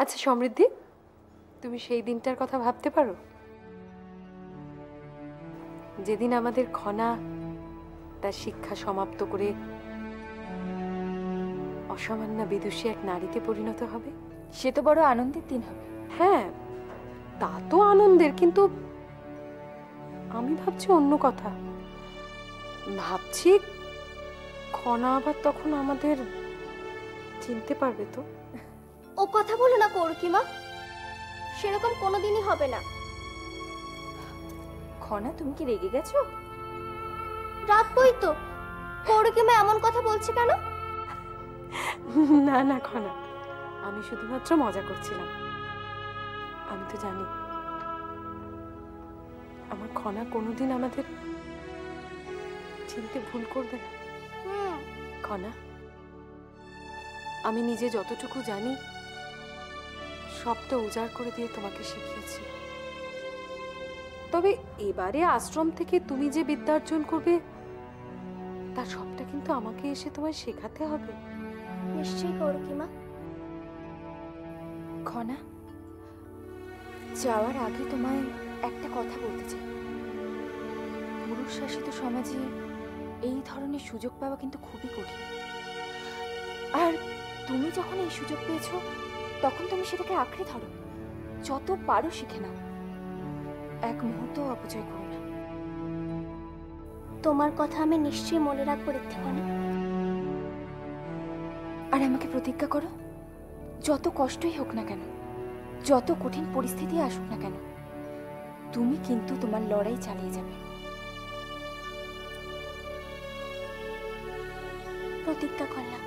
আচ্ছা সমৃদ্ধি, তুমি সেই দিনটার কথা ভাবতে পারো যেদিন আমাদের খনা তার শিক্ষা সমাপ্ত করে অসামান্য বিদুষী এক নারীতে পরিণত হবে? সে তো বড় আনন্দের দিন হবে। হ্যাঁ, তা তো আনন্দের, কিন্তু আমি ভাবছি অন্য কথা। ভাবছি খনা আবার তখন আমাদের চিনতে পারবে তো? ও কথা বলো না কৌরকিমা, সেরকম কোনোদিনই হবে না। খনা, তুমি কি রেগে গেছো? রাখবই তো। কৌরকিমা এমন কথা বলছে কেন? না না খনা, আমি শুধুমাত্র মজা করছিলাম। আমি তো জানি আমার খনা কোনোদিন আমাদের চিনতে ভুল করবে না। খনা, আমি নিজে যতটুকু জানি সবটা উজাড় করে দিয়ে তোমাকে শিখিয়েছি। তবে এবারে আশ্রম থেকে তুমি যে বিদ্যা অর্জন করবে তার সবটা কিন্তু আমাকে এসে তোমায় শেখাতে হবে। নিশ্চয়ই কৌরকিমা। খনা, যাওয়ার আগে তোমায় একটা কথা বলতে চাই। পুরুষ শাসিত সমাজে এই ধরনের সুযোগ পাওয়া কিন্তু খুবই কঠিন। আর তুমি যখন এই সুযোগ পেয়েছো তখন তুমি সেটাকে আঁকড়ে ধরো, যত পারো শিখে নাও, এক মুহূর্ত অপচয় করো না। তোমার কথা আমি নিশ্চয়ই মনে রাখবো ঋদ্ধিমণি। আর আমাকে প্রতিজ্ঞা করো, যত কষ্টই হোক না কেন, যত কঠিন পরিস্থিতি আসুক না কেন, তুমি কিন্তু তোমার লড়াই চালিয়ে যাবে। প্রতিজ্ঞা করলাম।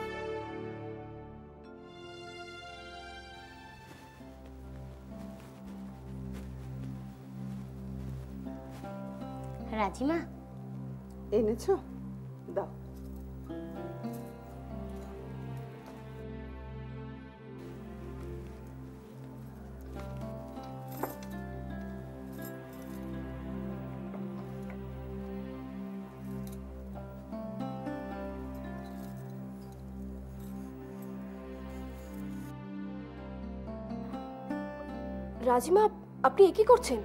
রাজিমা, এনেছো? দাও। রাজিমা, আপনি এ কি করছেন?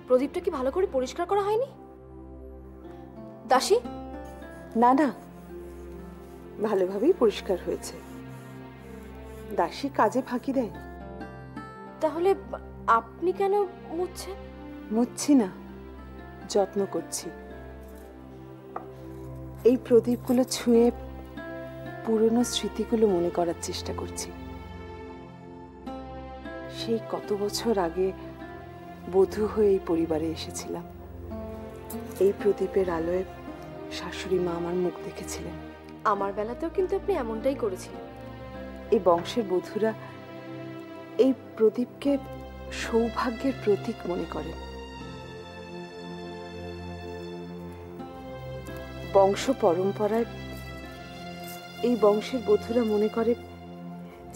প্রদীপটা কি ভালো করে পরিষ্কার করা হয়নি? দাসী? না না, ভালোভাবেই পরিষ্কার হয়েছে। দাসী কাজে ফাঁকি দেয়। তাহলে আপনি কেন মুছছেন? মুছছি না, যত্ন করছি। এই প্রদীপগুলো ছুঁয়ে পুরনো স্মৃতিগুলো মনে করার চেষ্টা করছি। সেই কত বছর আগে বধূ হয়ে এই পরিবারে এসেছিলাম। এই প্রদীপের আলোয় শাশুড়ি মা আমার মুখ দেখেছিলেন। আমার বেলাতেও কিন্তু আপনি এমনটাই করেছিলেন। এই বংশের বধূরা এই প্রদীপকে সৌভাগ্যের প্রতীক মনে করেন। বংশ পরম্পরায় এই বংশের বধূরা মনে করে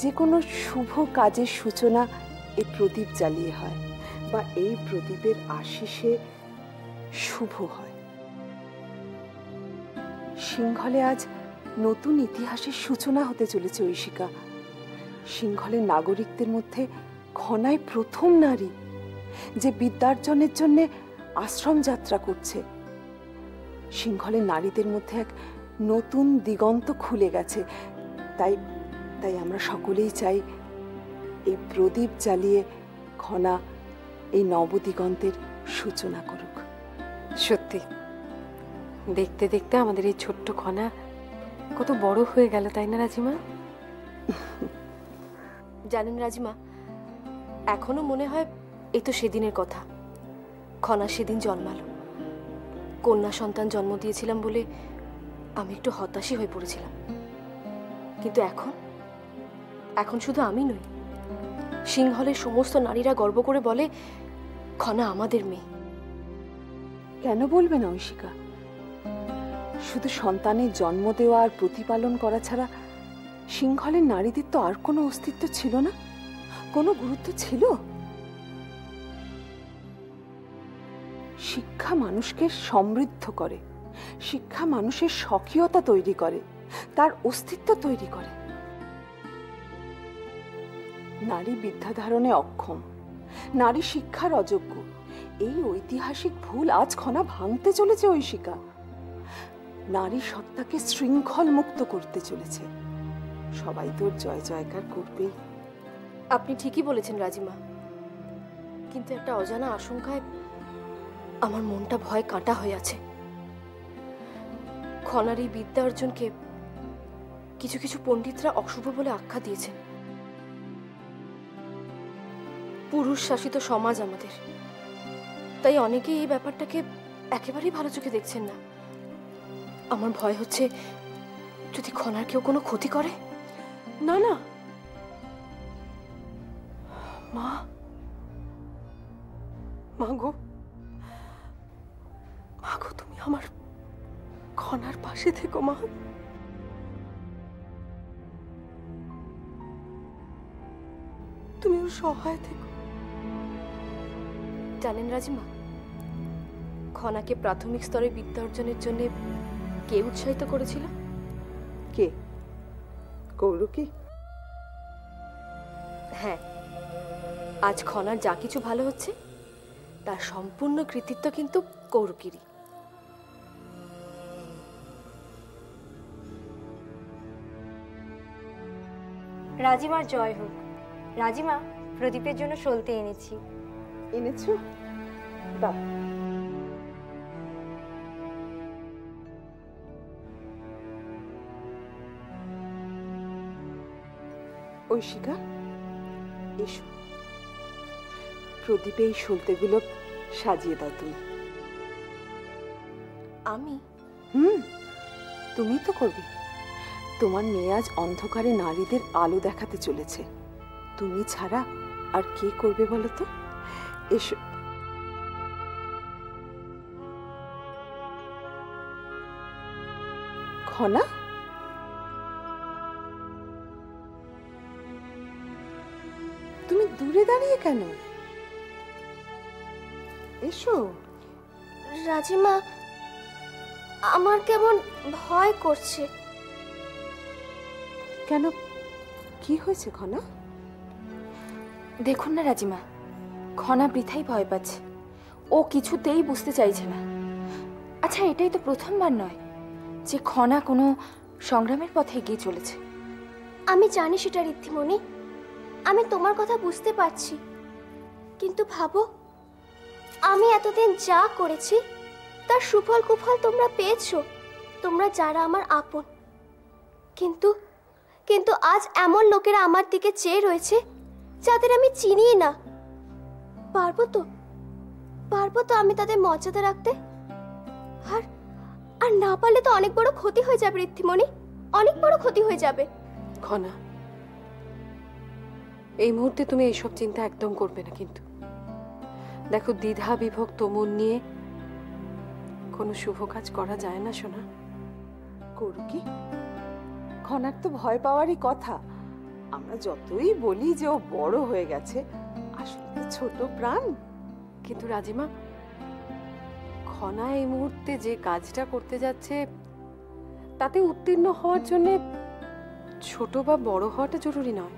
যে কোনো শুভ কাজের সূচনা এই প্রদীপ জ্বালিয়ে হয়, বা এই প্রদীপের আশিসে শুভ হয়। সিংহলে আজ নতুন ইতিহাসের সূচনা হতে চলেছে ঐশিকা। সিংহলের নাগরিকদের মধ্যে খনাই প্রথম নারী যে বিদ্যার্জনের জন্য আশ্রম যাত্রা করছে। সিংহলের নারীদের মধ্যে এক নতুন দিগন্ত খুলে গেছে। তাই তাই আমরা সকলেই চাই এই প্রদীপ জ্বালিয়ে খনা এই নবদিগন্তের সূচনা করুক। সত্যি, দেখতে দেখতে আমাদের এই ছোট্ট খনা কত বড় হয়ে গেল, তাই না রাজিমা? জানেন রাজিমা, এখনো মনে হয় এই তো সেদিনের কথা। খনা সেদিন জন্মালো। কন্যা সন্তান জন্ম দিয়েছিলাম বলে আমি একটু হতাশই হয়ে পড়েছিলাম, কিন্তু এখন শুধু আমি নই, সিংহলের সমস্ত নারীরা গর্ব করে বলে খনা আমাদের মেয়ে। কেন বলবে না ঐশিকা? শুধু সন্তানের জন্ম দেওয়া আর প্রতিপালন করা ছাড়া সিংহলের নারীদের তো আর কোনো অস্তিত্ব ছিল না, কোনো গুরুত্ব ছিল? শিক্ষা মানুষকে সমৃদ্ধ করে, শিক্ষা মানুষের স্বকীয়তা তৈরি করে, তার অস্তিত্ব তৈরি করে। নারী বিদ্যা ধারণে অক্ষম, নারী শিক্ষার অযোগ্য, এই ঐতিহাসিক ভুল আজ খনা ভাঙতে চলেছে ঐশিকা। নারী সত্তাকে শৃঙ্খল মুক্ত করতে চলেছে। সবাই তোর জয় জয়কার করবেই। আপনি ঠিকই বলেছেন রাজিমা, কিন্তু একটা অজানা আশঙ্কায় আমার মনটা ভয় কাঁটা হয়ে আছে। খনার এই বিদ্যা অর্জনকে কিছু কিছু পণ্ডিতরা অশুভ বলে আখ্যা দিয়েছেন। পুরুষ শাসিত সমাজ আমাদের, তাই অনেকেই এই ব্যাপারটাকে একেবারেই ভালো চোখে দেখছেন না। আমার ভয় হচ্ছে যদি খনার কেউ কোনো ক্ষতি করে। না না মা, মাগো মাগো, তুমি আমার খনার পাশে থেকো মা। তুমি ওর সহায় থেকো। জানেন রাজিমা, খনাকে প্রাথমিক স্তরে বিদ্যা অর্জনের জন্য কে উৎসাহিত করেছিল? কে? কৌরুকি? হ্যাঁ, আজ খনার যা কিছু ভালো হচ্ছে তার সম্পূর্ণ কৃতিত্ব কিন্তু কৌরুকিরই। রাজিমার জয় হোক। রাজিমা, প্রদীপের জন্য সলতে এনেছি। এনেছো? বাহ, ঐশিকা এসো, প্রদীপে এই সলতেগুলো সাজিয়ে দাও তুমি। আমি? তুমি তো করবে। তোমার মেয়ে আজ অন্ধকারে নারীদের আলো দেখাতে চলেছে, তুমি ছাড়া আর কে করবে বলো তো? এসো। খনা, তুমি দূরে দাঁড়িয়ে কেন? এসো। রাজিমা, আমার কেমন ভয় করছে। কেন, কি হয়েছে খনা? দেখুন না রাজিমা, খনা বৃথাই ভয় পাচ্ছে। ও কিছুতেই বুঝতে চাইছে না। আচ্ছা, এটাই তো প্রথমবার নয় যে খনা কোনো সংগ্রামের পথে এগিয়ে চলেছে। আমি জানি সেটা ঋদ্ধিমণি, আমি তোমার কথা বুঝতে পারছি, কিন্তু ভাবো আমি এতদিন যা করেছি তার সুফল কুফল তোমরা পেয়েছো, তোমরা যারা আমার আপন। কিন্তু কিন্তু আজ এমন লোকেরা আমার দিকে চেয়ে রয়েছে যাদের আমি চিনি না। পারবো তো আমি তাদের মর্যাদা রাখতে? আর আর না পারলে তো অনেক বড় ক্ষতি হয়ে যাবে ঋদ্ধিমণি, অনেক বড় ক্ষতি হয়ে যাবে। খনা, এই মুহূর্তে তুমি এইসব চিন্তা একদম করবে না। কিন্তু দেখো, দ্বিধা বিভক্ত মন নিয়ে কোনো শুভ কাজ করা যায় না সোনা। কৌরুকি, খনার তো ভয় পাওয়ারই কথা। আমরা যতই বলি যে ও বড় হয়ে গেছে, আসলে তো ছোট প্রাণ। কিন্তু রাজিমা, খনা এই মুহূর্তে যে কাজটা করতে যাচ্ছে তাতে উত্তীর্ণ হওয়ার জন্য ছোট বা বড় হওয়াটা জরুরি নয়।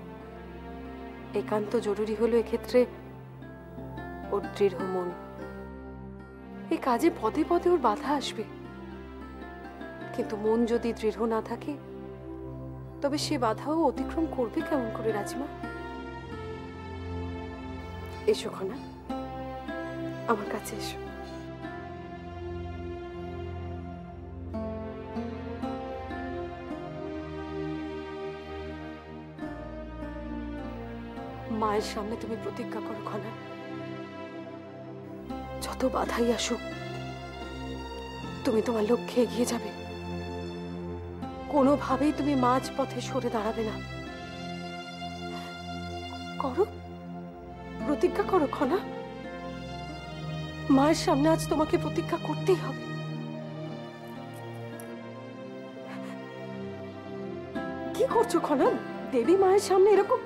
একান্ত জরুরি হলো এক্ষেত্রে ওর দৃঢ় মন। এই কাজে পদে পদে ওর বাধা আসবে, কিন্তু মন যদি দৃঢ় না থাকে তবে সে বাধাও অতিক্রম করবে কেমন করে রাজিমা? এসো খনা, আমার কাছে এসো। মায়ের সামনে তুমি প্রতিজ্ঞা করো খনা, যত বাধাই আসুক তুমি তোমার লক্ষ্যে এগিয়ে যাবে। কোনোভাবেই তুমি মাঝ পথে সরে দাঁড়াবে না। করো, প্রতিজ্ঞা করো খনা। মায়ের সামনে আজ তোমাকে প্রতিজ্ঞা করতেই হবে। কি করছো খনা? দেবী মায়ের সামনে এরকম?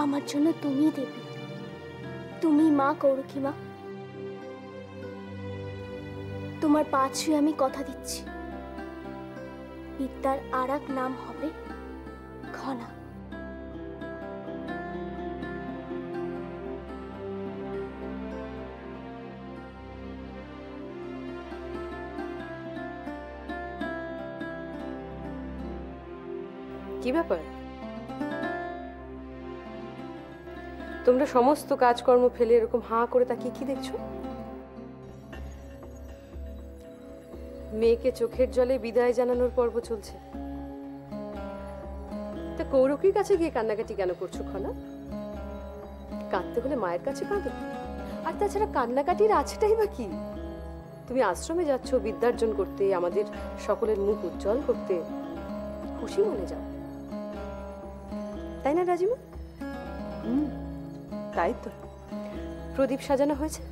আমার জন্য তুমি দেবী, তুমি মা কৌরুকি মা। তোমার পা ছুঁয়ে আমি কথা দিচ্ছি, বিদ্যার আর এক নাম হবে খনা। কি ব্যাপার? তোমরা সমস্ত কাজকর্ম ফেলে এরকম হাঁ করে তাকিয়ে কি দেখছো? মেয়েকে চোখের জলে বিদায় জানানোর পর্ব চলছে। তা কৌরকির কাছে গিয়ে কান্নাকাটি কেন করছো খনা? কাঁদতে হলে মায়ের কাছে কাঁদো। আর তাছাড়া কান্নাকাটির আছেটাই বা কি? তুমি আশ্রমে যাচ্ছ বিদ্যার্জন করতে, আমাদের সকলের মুখ উজ্জ্বল করতে। খুশি মনে যাও, তাই না রাজিমা? তাই তো। প্রদীপ সাজানো হয়েছে?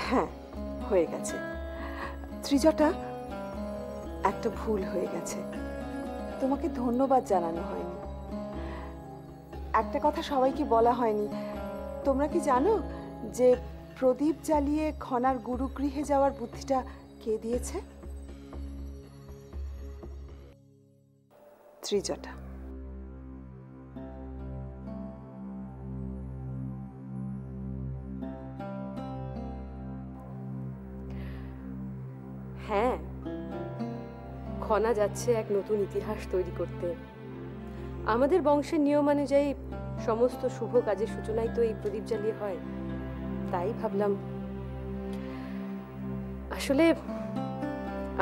হ্যাঁ, হয়ে গেছে। ত্রিজটা, একটা ভুল হয়ে গেছে, তোমাকে ধন্যবাদ জানানো হয়নি। একটা কথা সবাইকে বলা হয়নি। তোমরা কি জানো যে প্রদীপ জ্বালিয়ে খনার গুরুগৃহে যাওয়ার বুদ্ধিটা কে দিয়েছে? ত্রিজটা। হ্যাঁ, খনা যাচ্ছে এক নতুন ইতিহাস তৈরি করতে। আমাদের বংশের নিয়মানুযায়ী সমস্ত শুভ কাজের সূচনাই তো এই প্রদীপ জ্বালিয়ে হয়। তাই ভাবলাম, আসলে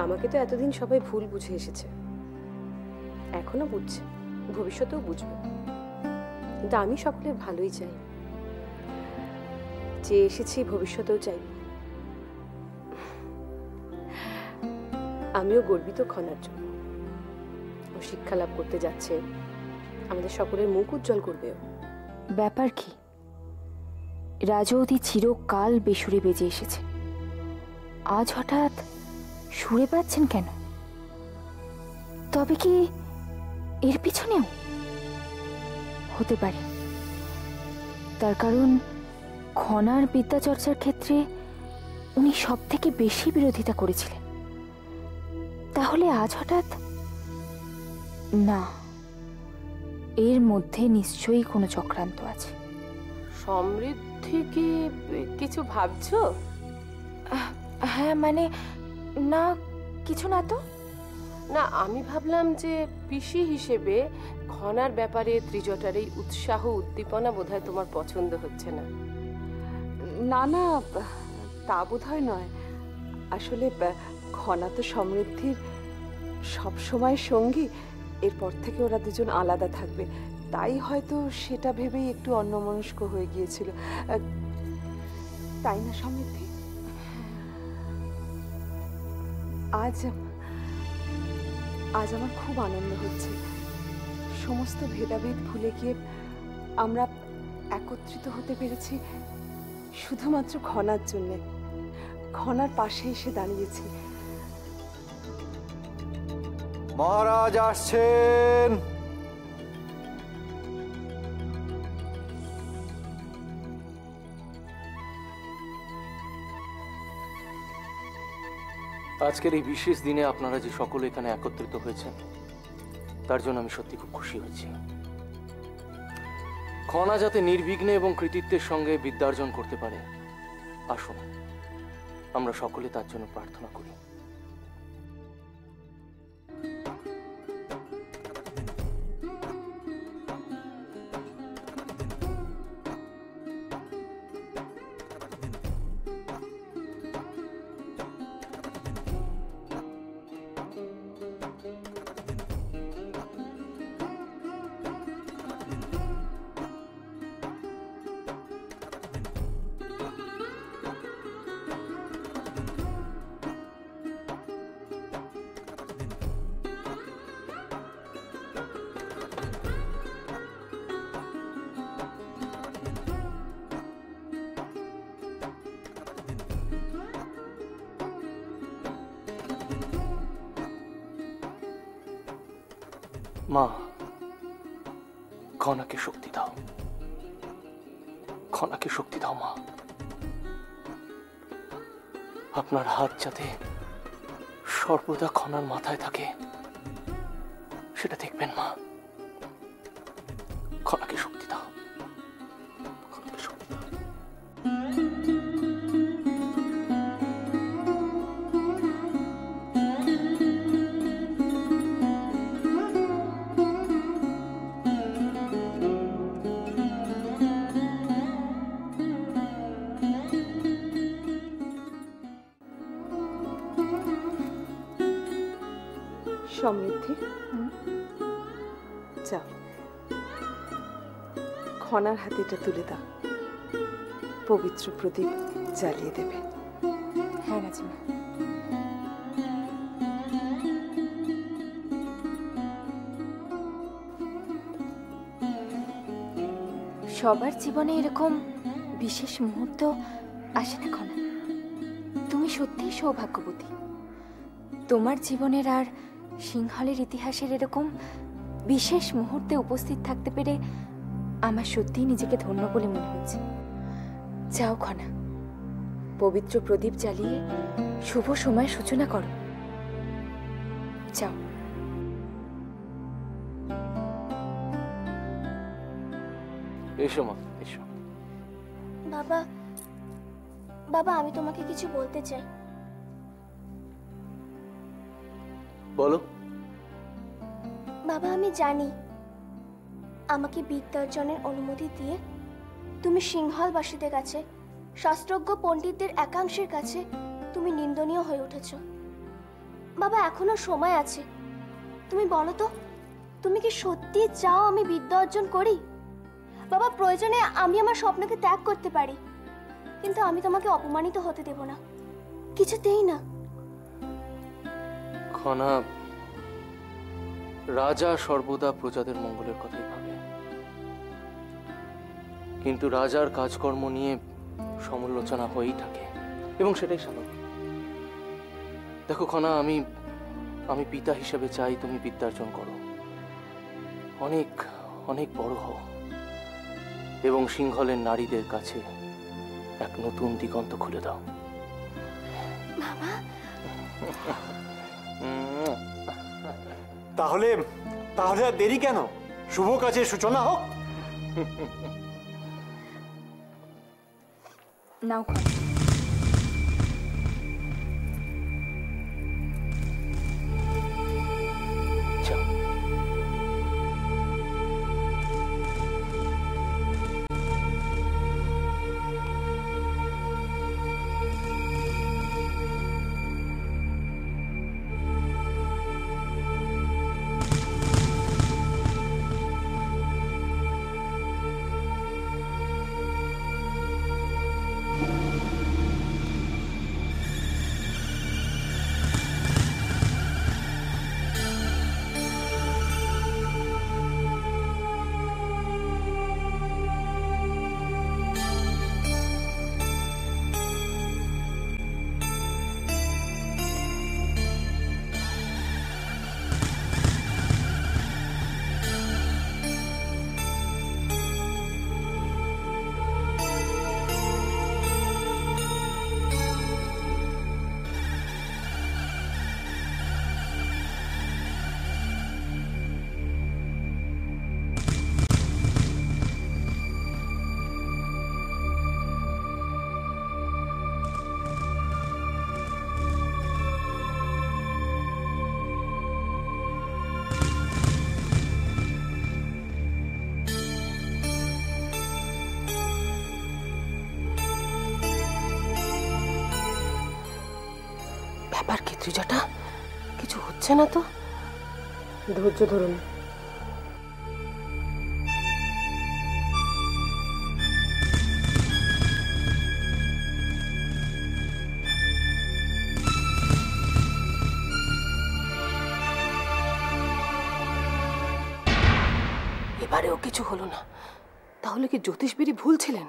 আমাকে তো এতদিন সবাই ভুল বুঝে এসেছে, এখনো বুঝছে, ভবিষ্যতেও বুঝবে। কিন্তু আমি সকলের ভালোই চাই, যে এসেছি ভবিষ্যতেও চাই। আমিও গর্বিত খনার জন্য। ও শিক্ষা লাভ করতে যাচ্ছে, আমাদের সকলের মুখ উজ্জ্বল করবে। ব্যাপার কি? রাজৌদি চিরকাল বেসুরে বেজে এসেছে, আজ হঠাৎ সুরে পাচ্ছেন কেন? তবে কি এর পিছনেও হতে পারে? তার কারণ খনার বিদ্যাচর্চার ক্ষেত্রে উনি সব থেকে বেশি বিরোধিতা করেছিলেন। তাহলে আজ হঠাৎ? না, এর মধ্যে নিশ্চয়ই কোনো চক্রান্ত আছে। সমৃদ্ধি কি কিছু ভাবছো? হ্যাঁ, মানে না, কিছু না তো। না, আমি ভাবলাম যে পিসি হিসেবে খনার ব্যাপারে ত্রিজটার এই উৎসাহ উদ্দীপনা বোধহয় তোমার পছন্দ হচ্ছে না। না না, তা বোধহয় নয়। আসলে খনা তো সমৃদ্ধির সবসময় সঙ্গী, এরপর থেকে ওরা দুজন আলাদা থাকবে, তাই হয়তো সেটা ভেবেই একটু অন্যমনস্ক হয়ে গিয়েছিল, তাই না সমৃদ্ধি? আজ আজ আমার খুব আনন্দ হচ্ছে। সমস্ত ভেদাভেদ ভুলে গিয়ে আমরা একত্রিত হতে পেরেছি শুধুমাত্র খনার জন্যে। খনার পাশে এসে দাঁড়িয়েছি। মহারাজ আসছেন। আজকের এই বিশেষ দিনে আপনারা যে সকলে এখানে একত্রিত হয়েছেন, তার জন্য আমি সত্যি খুব খুশি হয়েছি। খনা যাতে নির্বিঘ্নে এবং কৃতিত্বের সঙ্গে বিদ্যার্জন করতে পারে, আসুন আমরা সকলে তার জন্য প্রার্থনা করি। মা, খনাকে শক্তি দাও, খনাকে শক্তি দাও মা। আপনার হাত যাতে সর্বদা খনার মাথায় থাকে, সেটা দেখবেন মা। খনাকে শক্তি দাও, খনাকে শক্তি দাও। সমৃদ্ধি, যাও খনার হাতে এটা তুলে দাও, পবিত্র প্রদীপ জ্বালিয়ে দেবে। হ্যাঁ রাজিমা। সবার জীবনে এরকম বিশেষ মুহূর্ত আসে না খনা। তুমি সত্যিই সৌভাগ্যবতী। তোমার জীবনের আর সিংহলের ইতিহাসের এরকম বিশেষ মুহূর্তে উপস্থিত থাকতে পেরে আমার সত্যিই নিজেকে ধন্য বলে মনে হচ্ছে। যাও খনা, পবিত্র প্রদীপ জ্বালিয়ে শুভ সময় সূচনা করো। যাও। এসো মা, এসো। বাবা, বাবা আমি তোমাকে কিছু বলতে চাই। বলো। বাবা আমি জানি আমাকে বিদ্যার্জনের অনুমতি দিয়ে তুমি সিংহলবাসীদের কাছে, শাস্ত্রজ্ঞ পণ্ডিতদের একাংশের কাছে তুমি নিন্দনীয় হয়ে উঠেছ। বাবা এখনো সময় আছে, তুমি বলো তো, তুমি কি সত্যি চাও আমি বিদ্যা অর্জন করি? বাবা প্রয়োজনে আমি আমার স্বপ্নকে ত্যাগ করতে পারি, কিন্তু আমি তোমাকে অপমানিত হতে দেব না, কিছুতেই না। খনা, রাজা সর্বদা প্রজাদের মঙ্গলের কথাই ভাবে, কিন্তু রাজার কাজকর্ম নিয়ে সমালোচনা হয়েই থাকে এবং সেটাই স্বাভাবিক। দেখো খনা, আমি পিতা হিসেবে চাই তুমি বিদ্যার্জন করো, অনেক অনেক বড় হও এবং সিংহলের নারীদের কাছে এক নতুন দিগন্ত খুলে দাও। বাবা তাহলে তাহলে আর দেরি কেন? শুভ কাজের সূচনা হোক। নাও খনা। যাও। ব্যাপার কি ত্রিজটা? কিছু হচ্ছে না তো? ধৈর্য ধরুন। এবারেও কিছু হলো না। তাহলে কি জ্যোতিষবিরি ভুল ছিলেন?